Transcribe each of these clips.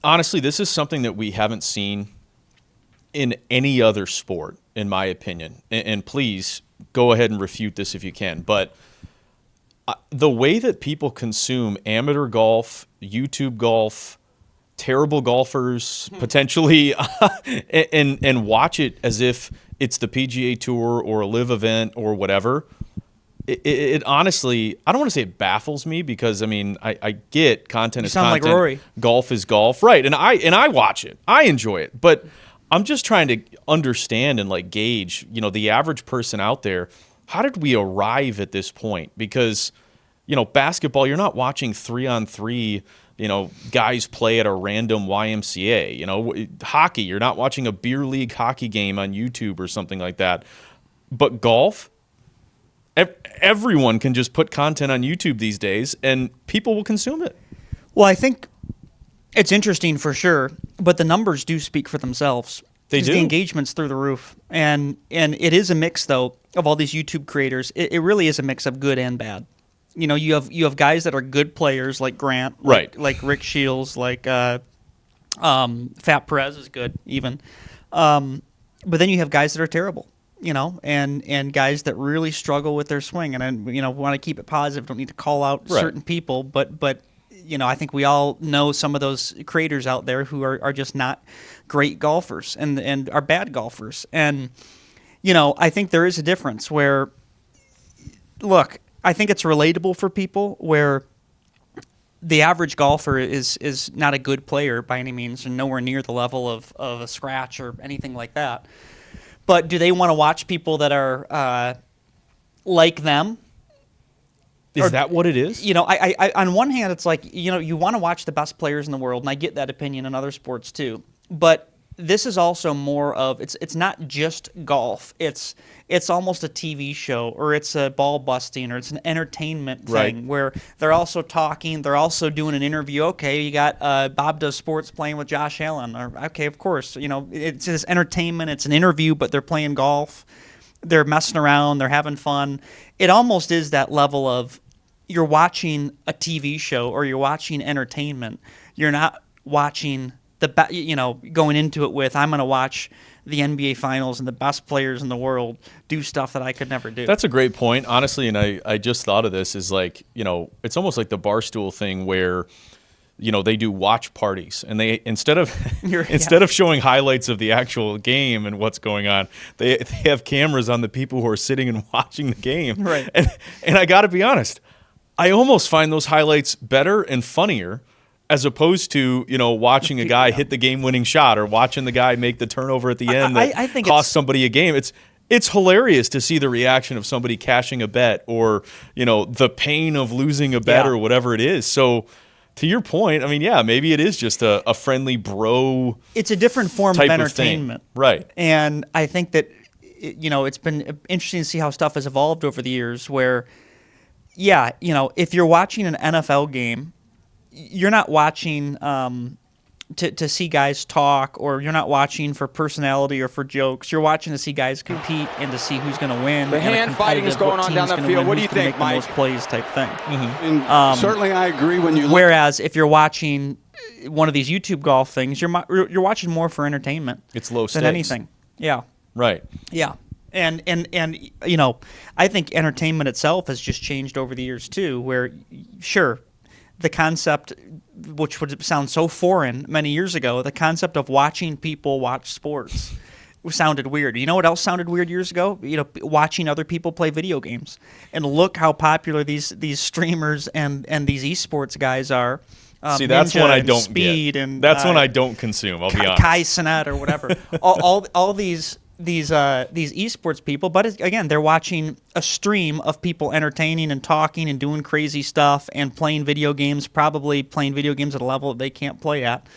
Honestly, this is something that we haven't seen in any other sport, in my opinion. And please go ahead and refute this if you can. But the way that people consume amateur golf, YouTube golf, terrible golfers potentially, and watch it as if it's the PGA Tour or a live event or whatever. It honestly, I don't want to say it baffles me because, I mean, I get content is content. You sound like Rory. Golf is golf. Right. And I watch it. I enjoy it. But I'm just trying to understand and like gauge, the average person out there. How did we arrive at this point? Because, basketball, you're not watching 3-on-3, guys play at a random YMCA. Hockey, you're not watching a beer league hockey game on YouTube or something like that. But golf, everyone can just put content on YouTube these days, and people will consume it. Well, I think it's interesting for sure, but the numbers do speak for themselves. They do. The engagement's through the roof, and it is a mix though of all these YouTube creators. It really is a mix of good and bad. You have guys that are good players like Grant, right? Like Rick Shiels, like Fat Perez is good even, but then you have guys that are terrible. And guys that really struggle with their swing, and want to keep it positive. Don't need to call out certain people, but I think we all know some of those creators out there who are just not great golfers and are bad golfers. And I think there is a difference where, look, I think it's relatable for people where the average golfer is not a good player by any means, and nowhere near the level of a scratch or anything like that. But do they want to watch people that are like them? Is that what it is? I on one hand, it's like, you want to watch the best players in the world, and I get that opinion in other sports too. But this is also more of, it's not just golf. It's almost a TV show, or it's a ball busting, or it's an entertainment thing where they're also talking, they're also doing an interview. Okay, you got Bob Does Sports playing with Josh Allen. Or, okay, of course, it's this entertainment, it's an interview, but they're playing golf. They're messing around, they're having fun. It almost is that level of, you're watching a TV show or you're watching entertainment. You're not watching going into it with, I'm going to watch the NBA Finals and the best players in the world do stuff that I could never do. That's a great point, honestly, and I just thought of this, is like, it's almost like the Barstool thing where, they do watch parties, and they instead of showing highlights of the actual game and what's going on, they have cameras on the people who are sitting and watching the game. Right. And I got to be honest, I almost find those highlights better and funnier as opposed to, watching a guy hit the game-winning shot or watching the guy make the turnover at the end I think cost somebody a game. It's hilarious to see the reaction of somebody cashing a bet or, the pain of losing a bet or whatever it is. So to your point, I mean, yeah, maybe it is just a friendly bro. It's a different form of entertainment. Right. And I think that, it's been interesting to see how stuff has evolved over the years where, if you're watching an NFL game, you're not watching to see guys talk, or you're not watching for personality or for jokes. You're watching to see guys compete and to see who's going to win. The hand fighting is going on down the field. What do you think, Mike? Most plays type thing. Mm-hmm. And certainly, I agree. When you look, whereas if you're watching one of these YouTube golf things, you're watching more for entertainment. It's low stakes than anything. Yeah. Right. Yeah. And I think entertainment itself has just changed over the years too, where sure, the concept, which would sound so foreign many years ago, the concept of watching people watch sports sounded weird. You know what else sounded weird years ago? Watching other people play video games. And look how popular these streamers and these esports guys are. See, that's one I don't Speed get. And that's one I don't consume, I'll be honest. Kai Cenat or whatever. all these esports people, but again, they're watching a stream of people entertaining and talking and doing crazy stuff and playing video games, probably playing video games at a level that they can't play at.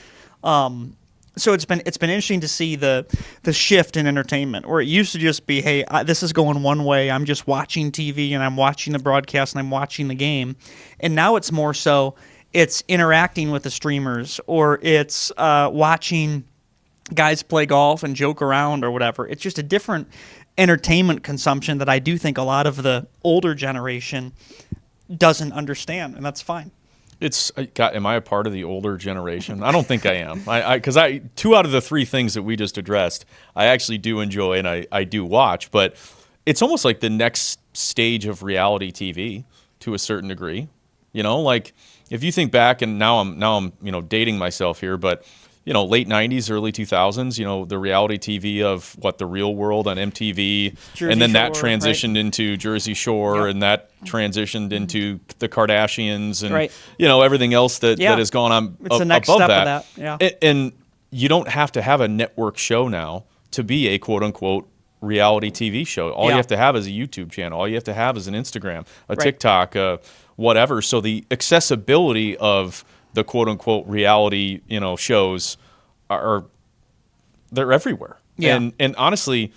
So it's been interesting to see the shift in entertainment, where it used to just be, hey, this is going one way, I'm just watching TV and I'm watching the broadcast and I'm watching the game, and now it's more so it's interacting with the streamers, or it's watching guys play golf and joke around or whatever. It's just a different entertainment consumption that I do think a lot of the older generation doesn't understand, and that's fine. God, am I a part of the older generation? I don't think I am. Because 2 out of the 3 things that we just addressed, I actually do enjoy and I do watch. But it's almost like the next stage of reality TV to a certain degree. Like if you think back, and now I'm dating myself here, but late 90s, early 2000s, the reality TV of The Real World on MTV, Jersey and then Shore, that transitioned right? into Jersey Shore, Yep. and that transitioned into the Kardashians, and Right. everything else that has gone on It's the next above step that. of that. Yeah. And you don't have to have a network show now to be a quote unquote reality TV show. All you Yeah. have to have is a YouTube channel. All you have to have is an Instagram, a Right. TikTok, whatever. So the accessibility of the quote unquote reality, shows are they're everywhere. Yeah. And honestly,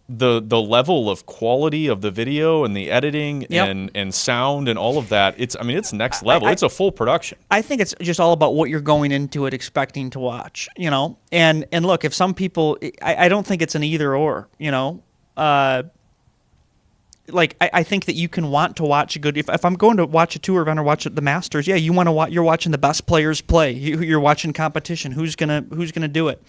the level of quality of the video and the editing Yep. and sound and all of that, it's next level. It's a full production. I think it's just all about what you're going into it expecting to watch, And look, if some people, I don't think it's an either or, I think that you can want to watch a good. If I'm going to watch a tour event or watch the Masters, yeah, you want to watch. You're watching the best players play. You're watching competition. Who's gonna do it?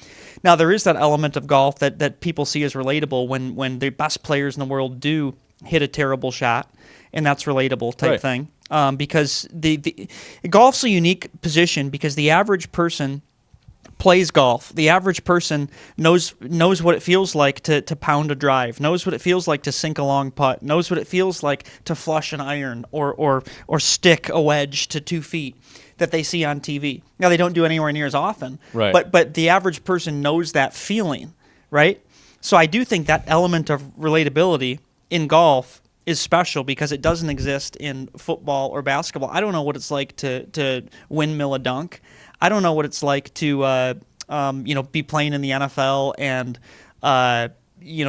Now there is that element of golf that people see as relatable when the best players in the world do hit a terrible shot, and that's relatable type Right. thing. Because the golf's a unique position because the average person plays golf. The average person knows what it feels like to pound a drive, knows what it feels like to sink a long putt, knows what it feels like to flush an iron or stick a wedge to 2 feet that they see on TV. Now they don't do anywhere near as often, Right. but the average person knows that feeling, right? So I do think that element of relatability in golf is special because it doesn't exist in football or basketball. I don't know what it's like to windmill a dunk. I don't know what it's like to be playing in the NFL and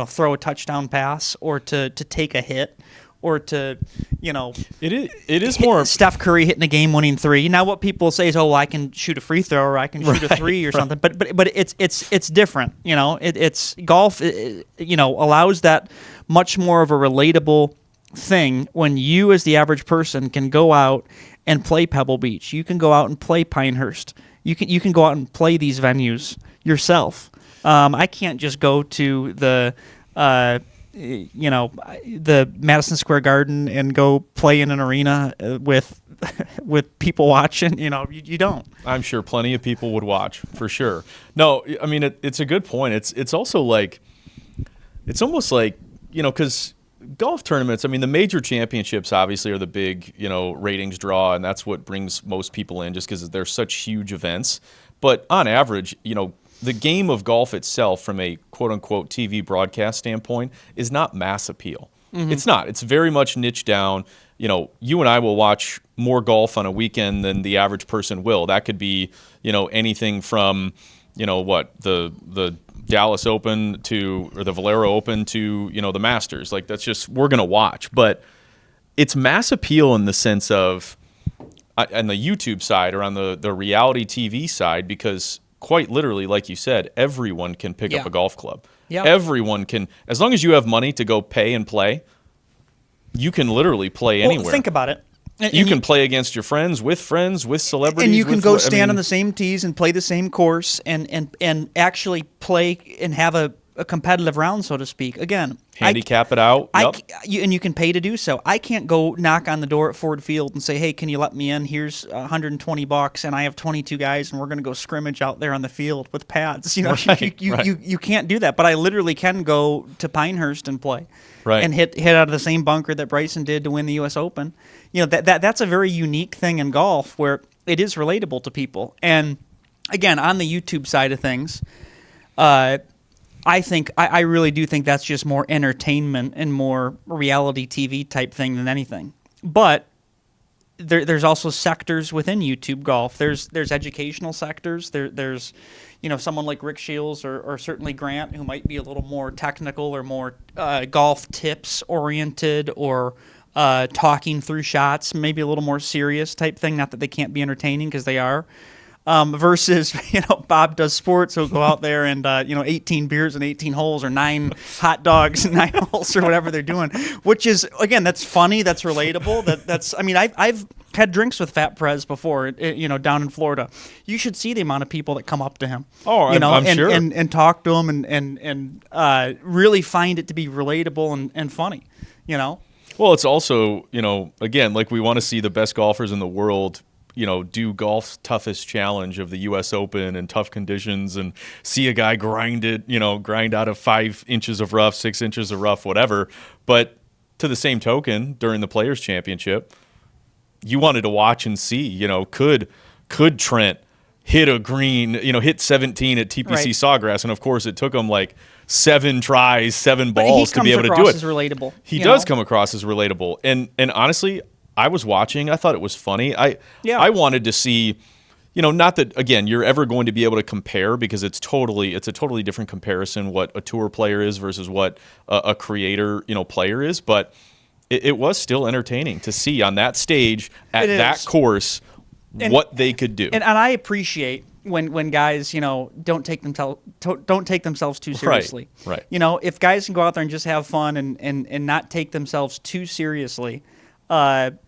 throw a touchdown pass or to take a hit or to It is more Steph Curry hitting a game-winning 3. Now what people say is, I can shoot a free throw or I can shoot a 3 or something. But it's different. It's golf. Allows that much more of a relatable thing when you as the average person can go out and play Pebble Beach. You can go out and play Pinehurst. You can go out and play these venues yourself. I can't just go to the Madison Square Garden and go play in an arena with people watching. You don't. I'm sure plenty of people would watch for sure. No, it's a good point. It's also like, it's almost like, because golf tournaments, the major championships obviously are the big, ratings draw, and that's what brings most people in just because they're such huge events. But on average, the game of golf itself from a quote-unquote TV broadcast standpoint is not mass appeal. Mm-hmm. It's not. It's very much niche down. You and I will watch more golf on a weekend than the average person will. That could be, anything from, the Dallas Open or the Valero Open to, the Masters. Like, that's just, we're going to watch. But it's mass appeal in the sense of, on the YouTube side or on the reality TV side, because quite literally, like you said, everyone can pick up a golf club. Yeah. Everyone can, as long as you have money to go pay and play, you can literally play anywhere. Think about it. You can play against your friends, with celebrities. And you can go stand on the same tees and play the same course and actually play and have a competitive round, so to speak. Again, handicap it out. Yep. And you can pay to do so. I can't go knock on the door at Ford Field and say, "Hey, can you let me in? Here's $120, and I have 22 guys, and we're going to go scrimmage out there on the field with pads." You can't do that. But I literally can go to Pinehurst and play, and hit out of the same bunker that Bryson did to win the U.S. Open. That's a very unique thing in golf where it is relatable to people. And again, on the YouTube side of things, I really do think that's just more entertainment and more reality TV type thing than anything. But there's also sectors within YouTube golf. There's educational sectors. There's someone like Rick Shiels or certainly Grant, who might be a little more technical or more golf tips oriented or talking through shots, maybe a little more serious type thing. Not that they can't be entertaining, because they are. Versus, Bob does sports, so he'll go out there and, 18 beers and 18 holes, or 9 hot dogs and 9 holes, or whatever they're doing, which is, again, that's funny, that's relatable. had drinks with Fat Perez before, down in Florida. You should see the amount of people that come up to him. Oh, I'm sure. And talk to him and really find it to be relatable and funny, Well, it's also, again, like we want to see the best golfers in the world, do golf's toughest challenge of the U.S. Open and tough conditions and see a guy grind out of 5 inches of rough, 6 inches of rough, whatever. But to the same token, during the Players' Championship, you wanted to watch and see, could Trent hit a green, hit 17 at TPC Right. Sawgrass, and of course it took him like 7 tries, 7 balls to be able to do it. He comes across as relatable. He does come across as relatable, and honestly, I was watching. I thought it was funny. I wanted to see, not that again you're ever going to be able to compare because it's a totally different comparison what a tour player is versus what a creator player is, but it was still entertaining to see on that stage at that course what they could do. And I appreciate when guys, don't take themselves too seriously. Right. If guys can go out there and just have fun and not take themselves too seriously, and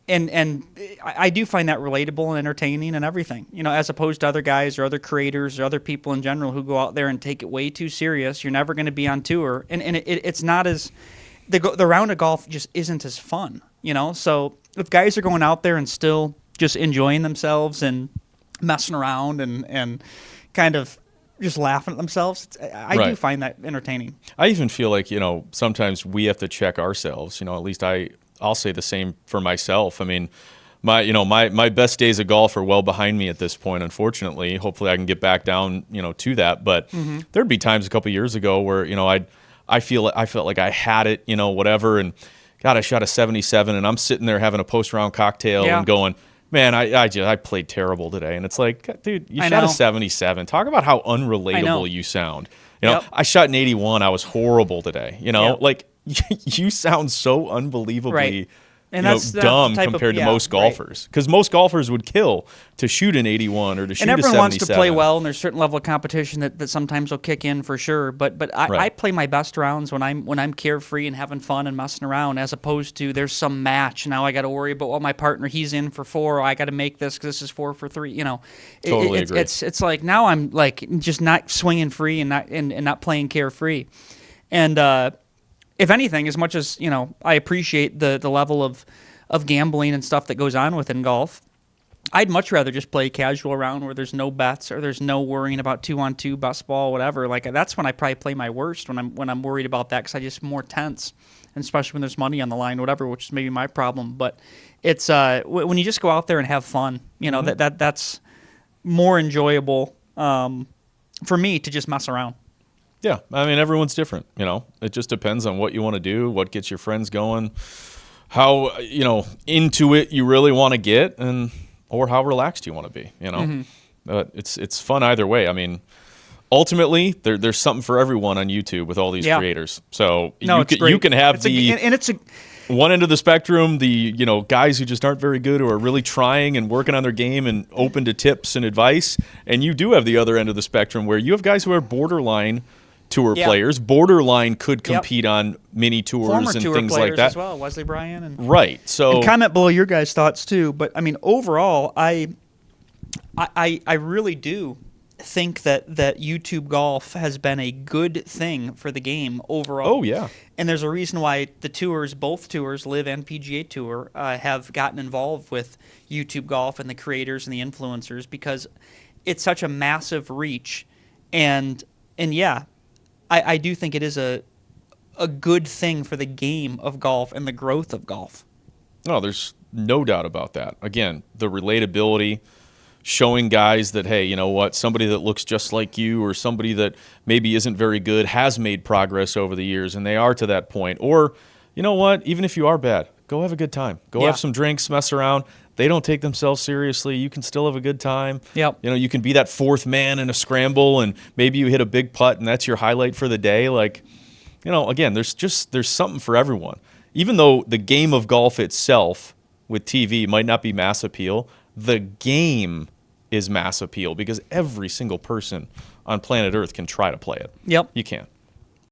I do find that relatable and entertaining and everything, as opposed to other guys or other creators or other people in general who go out there and take it way too serious. You're never going to be on tour, and it's not as the round of golf just isn't as fun, So if guys are going out there and still just enjoying themselves and messing around and kind of just laughing at themselves, I do find that entertaining. I even feel like sometimes we have to check ourselves. At least I'll say the same for myself. I mean, my best days of golf are well behind me at this point. Unfortunately, hopefully I can get back down to that. But there'd be times a couple years ago where I felt like I had it, whatever, and God, I shot a 77, and I'm sitting there having a post-round cocktail and going, man, I played terrible today. And it's like, dude, you shot a 77. Talk about how unrelatable you sound. I shot an 81. I was horrible today. Like you sound so unbelievably And that's dumb compared to most golfers. Because most golfers would kill to shoot an 81 or to shoot a 77. And everyone wants to play well, and there's a certain level of competition that sometimes will kick in for sure. But I play my best rounds when I'm carefree and having fun and messing around, as opposed to there's some match. Now I got to worry about my partner, he's in for 4. I got to make this because this is 4 for 3. Totally agree. It's like now I'm like just not swinging free and not playing carefree. And if anything, as much as I appreciate the level of gambling and stuff that goes on within golf, I'd much rather just play a casual round where there's no bets or there's no worrying about 2-on-2, best ball, whatever. Like that's when I probably play my worst, when I'm worried about that, because I just more tense, and especially when there's money on the line, whatever, which is maybe my problem. But it's when you just go out there and have fun, that's more enjoyable for me to just mess around. Yeah, I mean, everyone's different, It just depends on what you want to do, what gets your friends going, how, into it you really want to get, or how relaxed you want to be, It's fun either way. I mean, ultimately, there's something for everyone on YouTube with all these creators. So you can have one end of the spectrum, the guys who just aren't very good, who are really trying and working on their game and open to tips and advice, and you do have the other end of the spectrum where you have guys who are borderline tour players, borderline could compete on mini tours former and tour things players like that as well, Wesley Bryan and right. So and comment below your guys' thoughts too. But I mean, overall, I really do think that YouTube golf has been a good thing for the game overall. Oh yeah, and there's a reason why both tours, Live and PGA Tour, have gotten involved with YouTube golf and the creators and the influencers, because it's such a massive reach, and yeah. I do think it is a good thing for the game of golf and the growth of golf. No, there's no doubt about that. Again, the relatability, showing guys that, hey, you know what, somebody that looks just like you or somebody that maybe isn't very good has made progress over the years, and they are to that point. Or, you know what, even if you are bad, go have a good time. Go have some drinks, mess around. They don't take themselves seriously. You can still have a good time. Yep. You can be that fourth man in a scramble, and maybe you hit a big putt, and that's your highlight for the day. Like, again, there's something for everyone. Even though the game of golf itself with TV might not be mass appeal, the game is mass appeal because every single person on planet Earth can try to play it. Yep. You can.